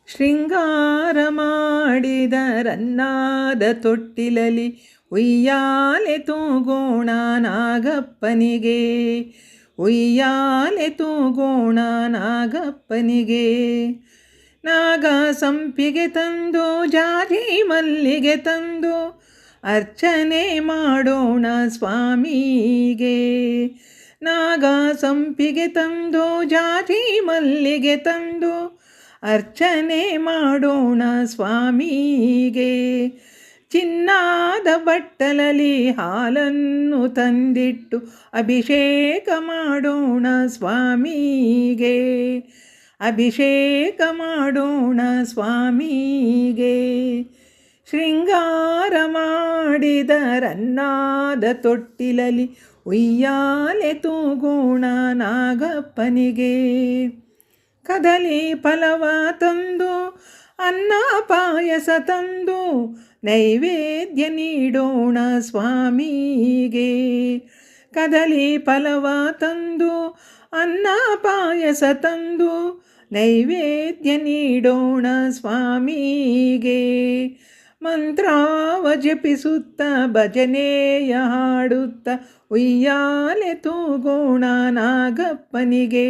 ಶೃಂಗಾರ ಮಾಡಿದ ರನ್ನಾದ ತೊಟ್ಟಿಲಲಿ ಉಯ್ಯಾಲೆ ತೂಗೋಣ ನಾಗಪ್ಪನಿಗೆ, ಉಯ್ಯಾಲೆ ತೂಗೋಣ ನಾಗಪ್ಪನಿಗೆ. ನಾಗ ಸಂಪಿಗೆ ತಂದು ಜಾಜಿ ಮಲ್ಲಿಗೆ ತಂದು ಅರ್ಚನೆ ಮಾಡೋಣ ಸ್ವಾಮಿಗೆ. ನಾಗ ಸಂಪಿಗೆ ತಂದು ಜಾಜಿ ಮಲ್ಲಿಗೆ ತಂದು ಅರ್ಚನೆ ಮಾಡೋಣ ಸ್ವಾಮಿಗೆ. ಚಿನ್ನಾದ ಬಟ್ಟಲಲ್ಲಿ ಹಾಲನ್ನು ತಂದಿಟ್ಟು ಅಭಿಷೇಕ ಮಾಡೋಣ ಸ್ವಾಮಿಗೆ, ಅಭಿಷೇಕ ಮಾಡೋಣ ಸ್ವಾಮಿಗೆ. ಶೃಂಗಾರ ಮಾಡಿದ ರನ್ನಾದ ತೊಟ್ಟಿಲಲಿ ಉಯ್ಯಾಲೆ ತೂಗೋಣ ನಾಗಪ್ಪನಿಗೆ. ಕದಲಿ ಫಲವ ತಂದು ಅನ್ನ ಪಾಯಸ ತಂದು ನೈವೇದ್ಯ ನೀಡೋಣ ಸ್ವಾಮಿಗೆ. ಕದಲಿ ಫಲವ ತಂದು ಅನ್ನ ಪಾಯಸ ತಂದು ನೈವೇದ್ಯ ನೀಡೋಣ ಸ್ವಾಮಿಗೆ. ಮಂತ್ರಾವ ಜಪಿಸುತ್ತ ಭಜನೆಯ ಹಾಡುತ್ತ ಉಯ್ಯಾಲೆ ತೂಗೋಣ ನಾಗಪ್ಪನಿಗೆ,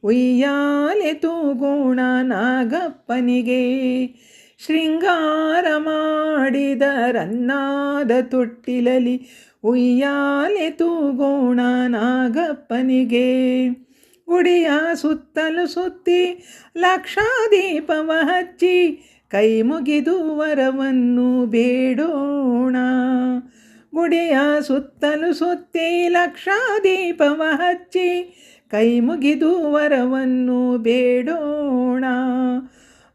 ಉಯ್ಯಾಲೆ ತೂಗೋಣ ನಾಗಪ್ಪನಿಗೆ. ಶೃಂಗಾರ ಮಾಡಿದ ರನ್ನಾದ ತೊಟ್ಟಿಲಲಿ ಉಯ್ಯಾಲೆ ತೂಗೋಣ ನಾಗಪ್ಪನಿಗೆ. ಗುಡಿಯ ಸುತ್ತಲು ಸುತ್ತಿ ಲಕ್ಷಾದೀಪವ ಹಚ್ಚಿ ಕೈ ಮುಗಿದು ವರವನ್ನು ಬೇಡೋಣ. ಗುಡಿಯ ಸುತ್ತಲು ಸುತ್ತಿ ಲಕ್ಷಾದೀಪವ ಹಚ್ಚಿ ಕೈ ಮುಗಿದು ವರವನ್ನು ಬೇಡೋಣ.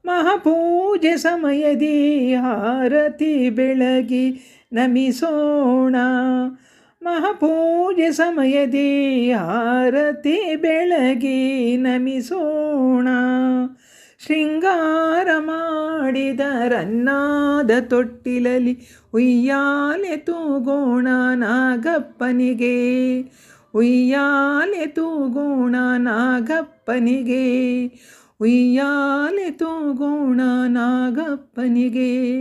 ಮಹಾಪೂಜೆ ಸಮಯದಿ ಆರತಿ ಬೆಳಗಿ ನಮಿಸೋಣ. ಮಹಾಪೂಜೆ ಸಮಯದಿ ಆರತಿ ಬೆಳಗಿ ನಮಿಸೋಣ. ಶೃಂಗಾರ ಮಾಡಿದ ರನ್ನಾದ ತೊಟ್ಟಿಲಲಿ ಉಯ್ಯಾಲೆ ತೂಗೋಣ ನಾಗಪ್ಪನಿಗೆ, ಉಯ್ಯಾಲೆ ತೂಗೋಣ ನಾಗಪ್ಪನಿಗೆ, ಉಯ್ಯಾಲೆ ತೂಗೋಣ ನಾಗಪ್ಪನಿಗೆ.